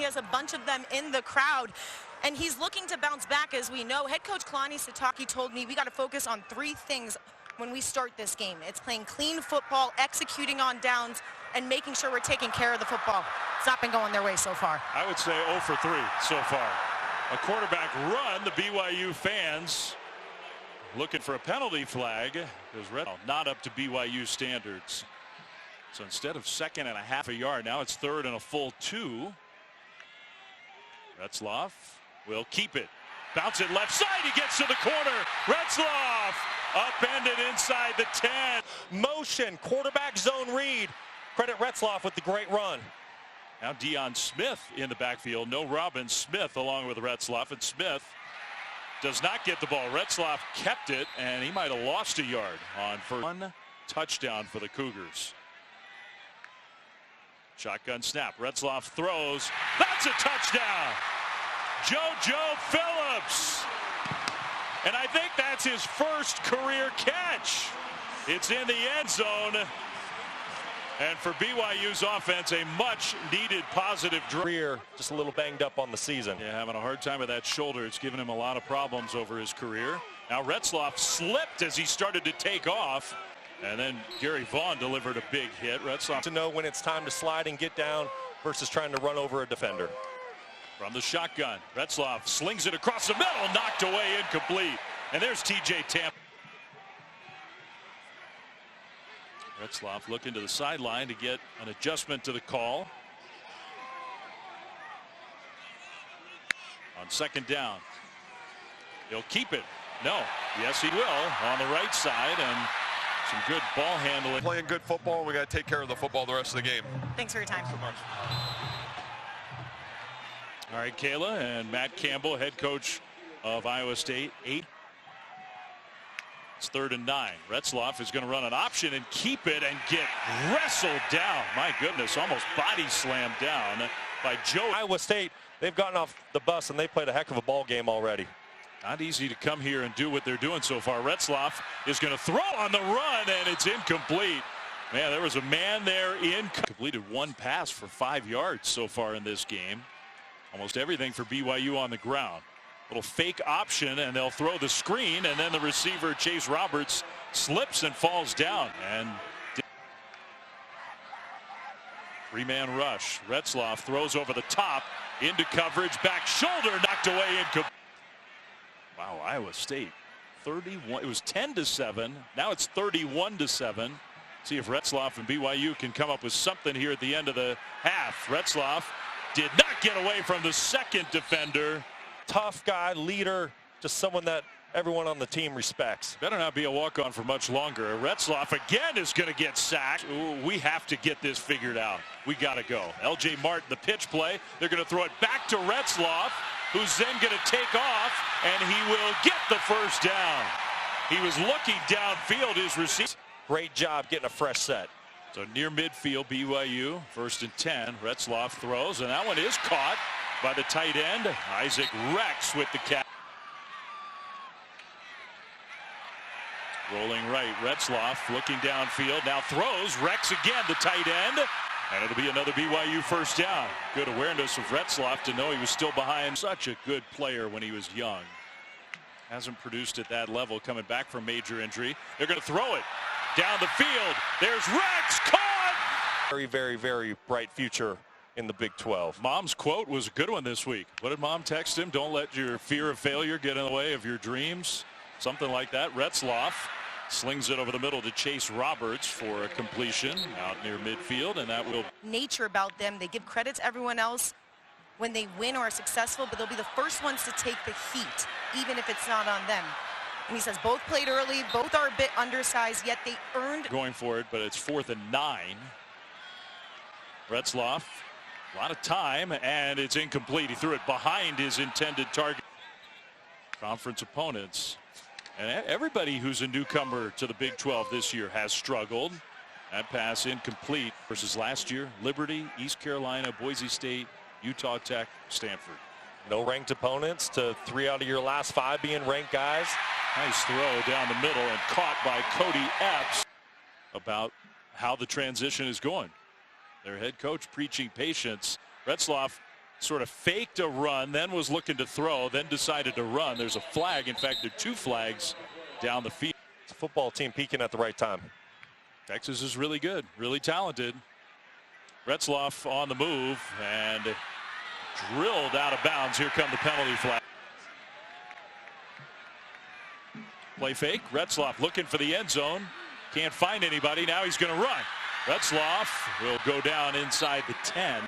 has a bunch of them in the crowd, and he's looking to bounce back. As we know, head coach Kalani Sitake told me we got to focus on 3 things when we start this game. It's playing clean football, executing on downs, and making sure we're taking care of the football. It's not been going their way so far. I would say 0 for 3 so far. A quarterback run. The BYU fans looking for a penalty flag. Not up to BYU standards. So instead of 2nd and a half a yard, now it's 3rd and a full 2. Retzlaff will keep it. Bounce it left side. He gets to the corner. Retzlaff upended inside the 10. Motion, quarterback zone read. Credit Retzlaff with the great run. Now Deion Smith in the backfield. No Robbins. Smith along with Retzlaff, and Smith does not get the ball. Retzlaff kept it, and he might have lost a yard on for 1 touchdown for the Cougars. Shotgun snap. Retzlaff throws. That's a touchdown. JoJo Phillips. And I think that's his first career catch. It's in the end zone. And for BYU's offense, a much-needed positive career. Just a little banged up on the season. Yeah, having a hard time with that shoulder. It's given him a lot of problems over his career. Now Retzlaff slipped as he started to take off. And then Gary Vaughn delivered a big hit. Retzlaff to know when it's time to slide and get down versus trying to run over a defender. From the shotgun, Retzlaff slings it across the middle, knocked away, incomplete. And there's TJ Tampa. Retzlaff looking to the sideline to get an adjustment to the call. On 2nd down. He'll keep it. No. Yes, he will. On the right side, and some good ball handling. Playing good football, and we got to take care of the football the rest of the game. Thanks for your time. So much. All right, Kayla and Matt Campbell, head coach of Iowa State. 8. It's 3rd and 9. Retzlaff is going to run an option and keep it and get wrestled down. My goodness, almost body slammed down by Joe. Iowa State, they've gotten off the bus and they played a heck of a ball game already. Not easy to come here and do what they're doing so far. Retzlaff is going to throw on the run, and it's incomplete. Man, there was a man there completed 1 pass for 5 yards so far in this game. Almost everything for BYU on the ground. Little fake option, and they'll throw the screen, and then the receiver Chase Roberts slips and falls down. And 3-man rush. Retzlaff throws over the top into coverage, back shoulder, knocked away. Wow, Iowa State 31. It was 10-7. Now it's 31-7. See if Retzlaff and BYU can come up with something here at the end of the half. Retzlaff did not get away from the 2nd defender. Tough guy, leader, just someone that everyone on the team respects. Better not be a walk-on for much longer. Retzlaff again is going to get sacked. Ooh, we have to get this figured out. We got to go. L.J. Martin, the pitch play. They're going to throw it back to Retzlaff, who's then going to take off, and he will get the 1st down. He was looking downfield. His receiver. Great job getting a fresh set. So near midfield, BYU, 1st and 10. Retzlaff throws, and that one is caught by the tight end, Isaac Rex, with the catch. Rolling right, Retzlaff looking downfield, now throws. Rex again, the tight end, and it'll be another BYU 1st down. Good awareness of Retzlaff to know he was still behind. Such a good player when he was young. Hasn't produced at that level, coming back from major injury. They're going to throw it down the field. There's Rex, caught! Very, very, very bright future in the Big 12. Mom's quote was a good one this week. What did Mom text him? Don't let your fear of failure get in the way of your dreams. Something like that. Retzlaff slings it over the middle to Chase Roberts for a completion out near midfield, and that will. Nature about them. They give credit to everyone else when they win or are successful, but they'll be the first ones to take the heat, even if it's not on them. And he says both played early, both are a bit undersized, yet they earned. Going for it, but it's 4th and 9. Retzlaff. A lot of time, and it's incomplete. He threw it behind his intended target. Conference opponents, and everybody who's a newcomer to the Big 12 this year has struggled. That pass incomplete versus last year. Liberty, East Carolina, Boise State, Utah Tech, Stanford. No ranked opponents to 3 out of your last 5 being ranked guys. Nice throw down the middle and caught by Cody Epps. About how the transition is going. Their head coach preaching patience. Retzlaff sort of faked a run, then was looking to throw, then decided to run. There's a flag. In fact, there are 2 flags down the field. It's a football team peaking at the right time. Texas is really good, really talented. Retzlaff on the move and drilled out of bounds. Here come the penalty flag. Play fake. Retzlaff looking for the end zone. Can't find anybody. Now he's going to run. Retzlaff will go down inside the 10.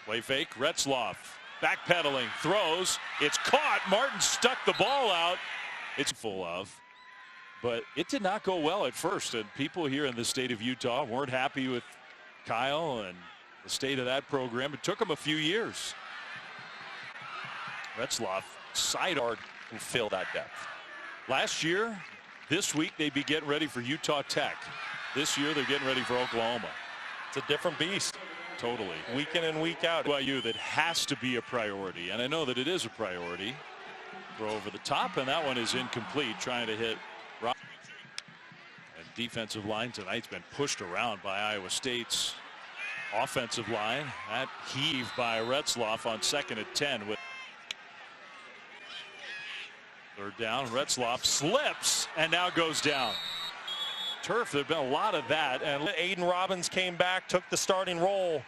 Play fake. Retzlaff backpedaling, throws. It's caught. Martin stuck the ball out. It's full of. But it did not go well at first, and people here in the state of Utah weren't happy with Kyle and the state of that program. It took him a few years. Retzlaff sidearm and fill that depth. Last year, this week they'd be getting ready for Utah Tech. This year they're getting ready for Oklahoma. It's a different beast. Totally. Week in and week out. BYU that has to be a priority, and I know that it is a priority. Throw over the top, and that one is incomplete, trying to hit. And defensive line tonight's been pushed around by Iowa State's offensive line. That heave by Retzlaff on 2nd and 10 with 3rd down. Retzlaff slips and now goes down. Turf, there have been a lot of that. And Aiden Robbins came back, took the starting role.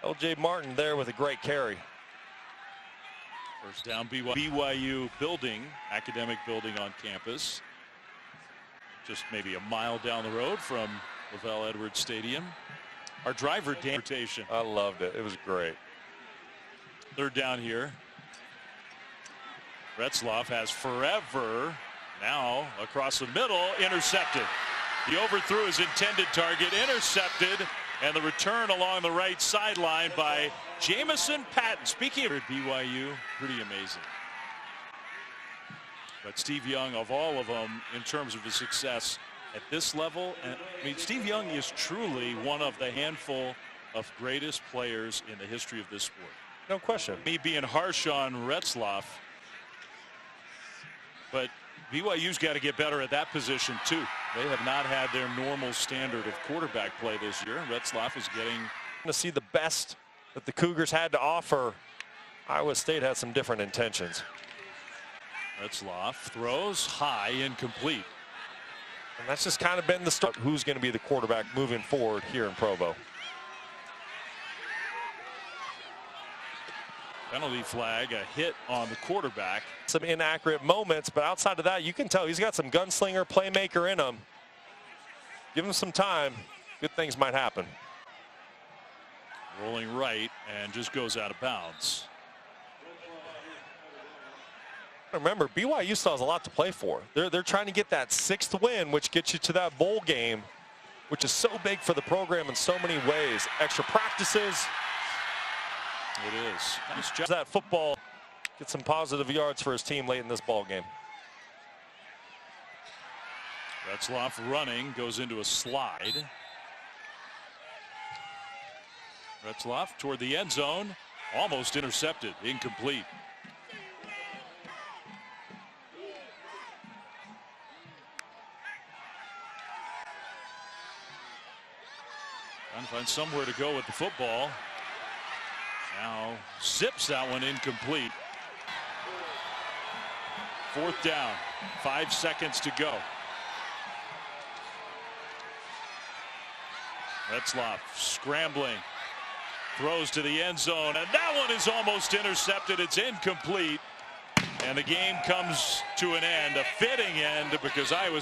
LJ Martin there with a great carry. First down, BYU building, academic building on campus. Just maybe a mile down the road from Lavelle Edwards Stadium. Our driver, Dan. I loved it. It was great. 3rd down here. Retzlaff has forever. Now across the middle, intercepted. He overthrew his intended target, intercepted, and the return along the right sideline by Jamison Patton. Speaking of BYU, pretty amazing. But Steve Young, of all of them, in terms of his success at this level, and I mean, Steve Young is truly one of the handful of greatest players in the history of this sport. No question. Me being harsh on Retzlaff, but BYU's got to get better at that position too. They have not had their normal standard of quarterback play this year. Retzlaff is getting to see the best that the Cougars had to offer. Iowa State had some different intentions. Retzlaff throws high, incomplete. And that's just kind of been the start. Who's going to be the quarterback moving forward here in Provo? Penalty flag, a hit on the quarterback. Some inaccurate moments, but outside of that, you can tell he's got some gunslinger, playmaker in him. Give him some time, good things might happen. Rolling right and just goes out of bounds. Remember, BYU still has a lot to play for. They're trying to get that 6th win, which gets you to that bowl game, which is so big for the program in so many ways. Extra practices. It is. Nice job. That football, get some positive yards for his team late in this ball game. Retzlaff running, goes into a slide. Retzlaff toward the end zone, almost intercepted, incomplete. Trying to find somewhere to go with the football. Now zips that one incomplete. 4th down, 5 seconds to go. Retzlaff scrambling, throws to the end zone, and that one is almost intercepted. It's incomplete, and the game comes to an end, a fitting end, because Iowa